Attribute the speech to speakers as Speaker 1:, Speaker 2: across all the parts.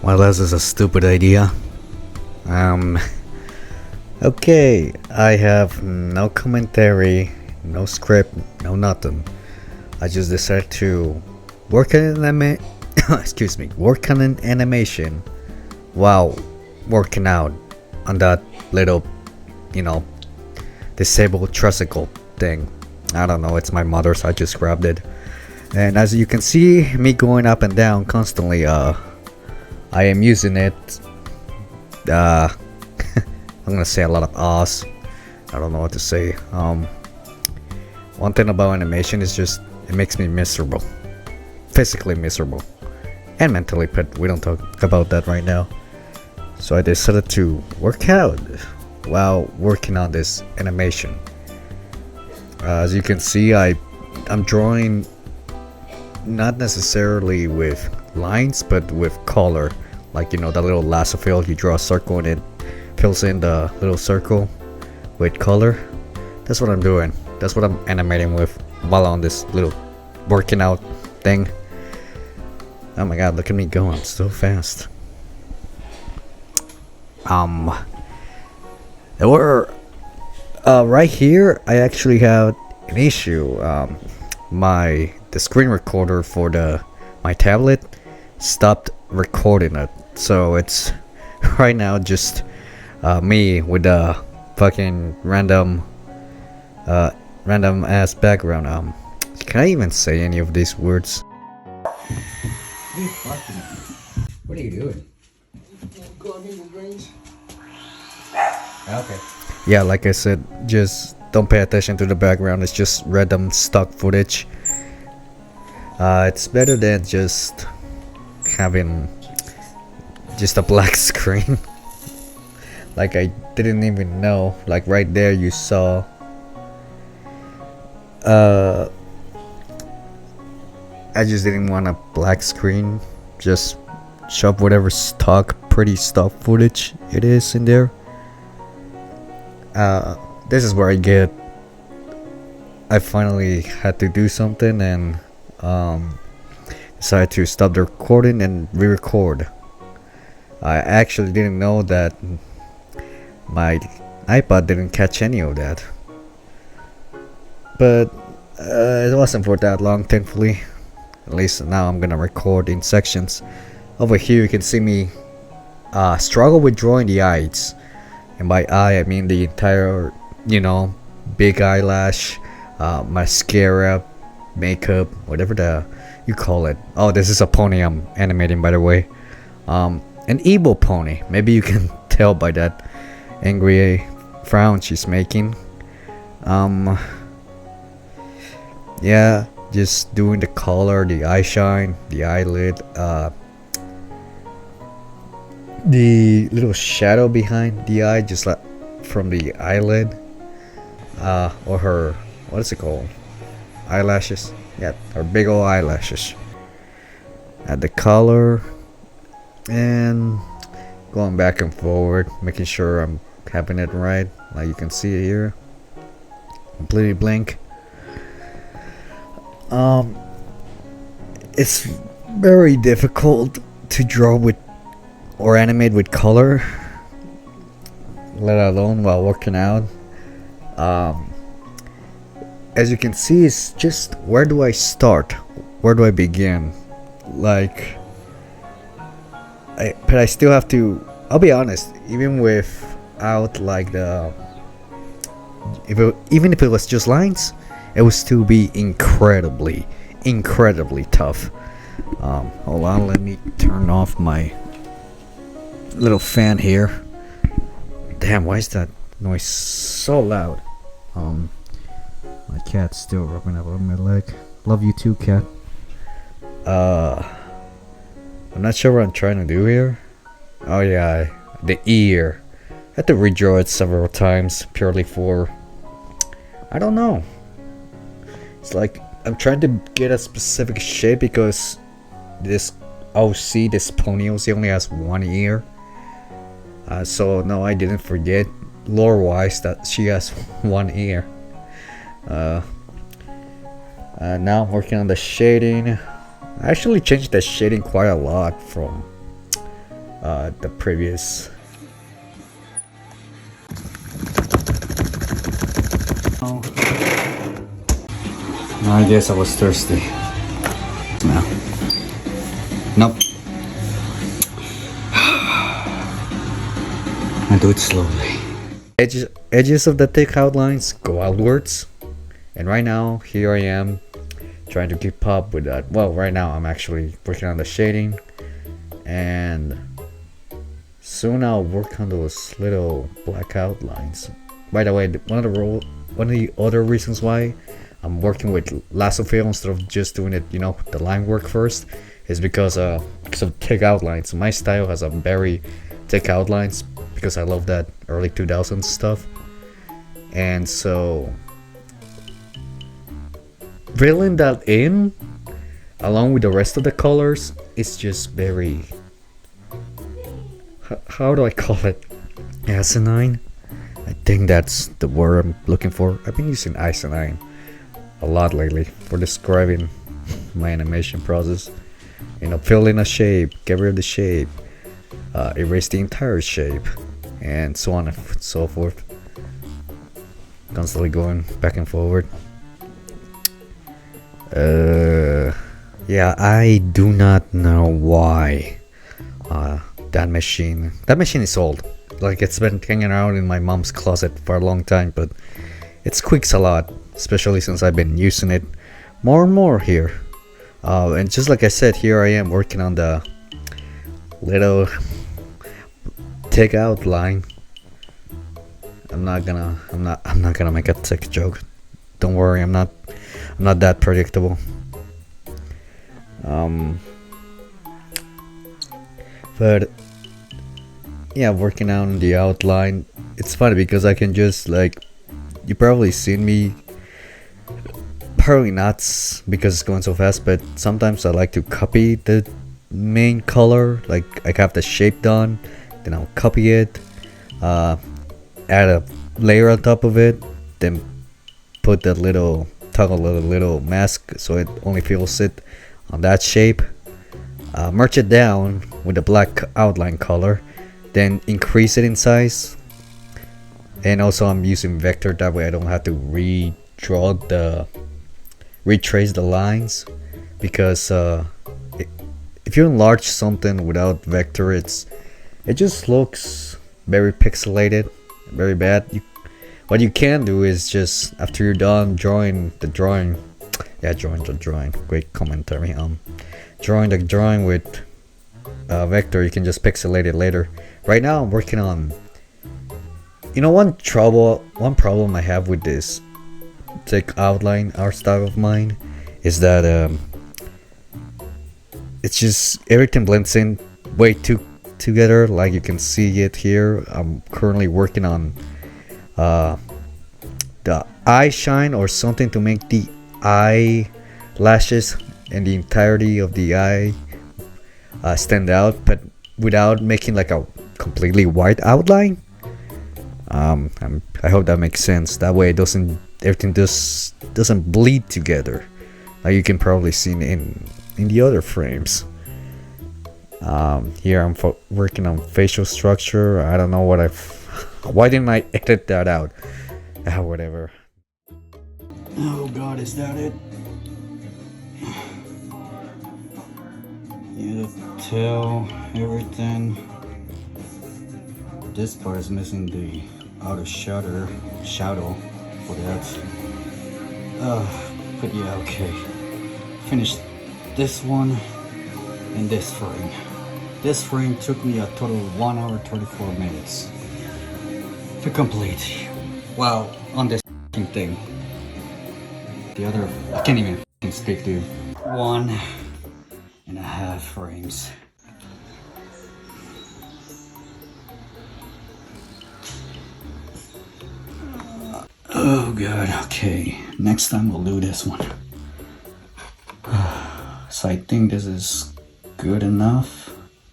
Speaker 1: Well, this is a stupid idea. Um, okay, I have no commentary, no script, no nothing. I just decided to work on work on an animation while working out on that little, you know, disabled tricycle thing. I don't know, it's my mother's, I just grabbed it. And as you can see, me going up and down constantly, I am using it. I'm gonna say a lot of ahs. I don't know what to say. One thing about animation is just it makes me miserable, physically miserable, and mentally. But we don't talk about that right now. So I decided to work out while working on this animation. As you can see, I'm drawing not necessarily with lines but with color, like, you know, the little lasso fill, you draw a circle and it fills in the little circle with color. That's what I'm doing. That's what I'm animating with while on this little working out thing. Oh my god, look at me go, I'm so fast. We're right here I actually have an issue. The screen recorder for my tablet stopped recording it, so it's right now just me with a fucking random ass background. Can I even say any of these words? What are you doing? Okay. Yeah, like I said, just don't pay attention to the background. It's just random stock footage. It's better than just having just a black screen. Like I didn't even know. Like right there you saw I just didn't want a black screen. Just shove whatever pretty stock footage it is in there. This is where I finally had to do something and decided to stop the recording and re-record. I actually didn't know that my iPod didn't catch any of that, but it wasn't for that long, thankfully. At least now I'm gonna record in sections. Over here you can see me struggle with drawing the eyes, and by eye I mean the entire, you know, big eyelash, mascara, makeup, whatever you call it. Oh, this is a pony I'm animating, by the way. An evil pony, maybe you can tell by that angry frown she's making. Yeah, just doing the color, the eye shine, the eyelid, the little shadow behind the eye, just like from the eyelid, or her, what is it called, eyelashes. Yeah, her big old eyelashes. Add the color and going back and forward, making sure I'm having it right. Like you can see it here, completely blank. It's very difficult to draw with or animate with color, let alone while working out. As you can see, it's just where do I start? Where do I begin? Like, but I still have to. I'll be honest. Even without like even if it was just lines, it would still be incredibly tough. Hold on, let me turn off my little fan here. Damn, why is that noise so loud? My cat's still rubbing up on my leg. Love you too, cat. I'm not sure what I'm trying to do here. Oh yeah, the ear. I had to redraw it several times purely for, I don't know. It's like I'm trying to get a specific shape because this pony only has one ear. So no, I didn't forget lore wise that she has one ear. Now I'm working on the shading. I actually changed the shading quite a lot from the previous. Oh. I guess I was thirsty. No. Nope. I do it slowly. Edges of the thick outlines go outwards. And right now, here I am trying to keep up with that. Well, right now I'm actually working on the shading. And soon I'll work on those little black outlines. By the way, one of the other reasons why I'm working with lasso fill instead of just doing it, you know, the line work first, is because of thick outlines. My style has a very thick outlines because I love that early 2000s stuff. And so filling that in along with the rest of the colors is just very, how do I call it, asinine? I think that's the word I'm looking for. I've been using asinine a lot lately for describing my animation process. You know, fill in a shape, get rid of the shape, erase the entire shape, and so on and so forth. Constantly going back and forward. Yeah, I do not know why that machine is old. Like, it's been hanging around in my mom's closet for a long time, but it squeaks a lot, especially since I've been using it more and more here. And just like I said, here I am working on the little thick outline. I'm not gonna make a thick joke. Don't worry, I'm not that predictable. But yeah, working on the outline, it's funny because I can just, like, you probably seen me, probably not because it's going so fast, but sometimes I like to copy the main color. Like, I have the shape done, then I'll copy it, add a layer on top of it, then put that toggle little mask so it only fills it on that shape, merge it down with the black outline color, then increase it in size. And also I'm using vector, that way I don't have to retrace the lines, because if you enlarge something without vector, it just looks very pixelated, very bad. What you can do is just, after you're done drawing the drawing, great commentary, drawing the drawing with vector, you can just pixelate it later. Right now I'm working on, you know, one problem I have with this thick outline art style of mine is that it's just, everything blends in way too together. Like, you can see it here. I'm currently working on the eye shine or something to make the eyelashes and the entirety of the eye stand out, but without making like a completely white outline. I hope that makes sense. That way everything doesn't bleed together, like you can probably see in the other frames. Here I'm working on facial structure. I don't know why didn't I edit that out? Whatever. Oh god, is that it? Yeah, the tail, everything. This part is missing the outer shadow for that. But yeah, okay. Finished this one and this frame. This frame took me a total of 1 hour 34 minutes to complete. Wow, on this thing. The other, I can't even speak, dude. 1.5 frames. Oh god, okay. Next time we'll do this one. So I think this is good enough.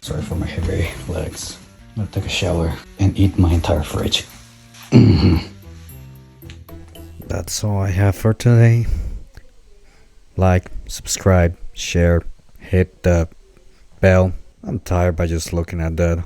Speaker 1: Sorry for my heavy legs. I'm gonna take a shower and eat my entire fridge. That's all I have for today. Like, subscribe, share, hit the bell I'm tired by just looking at that.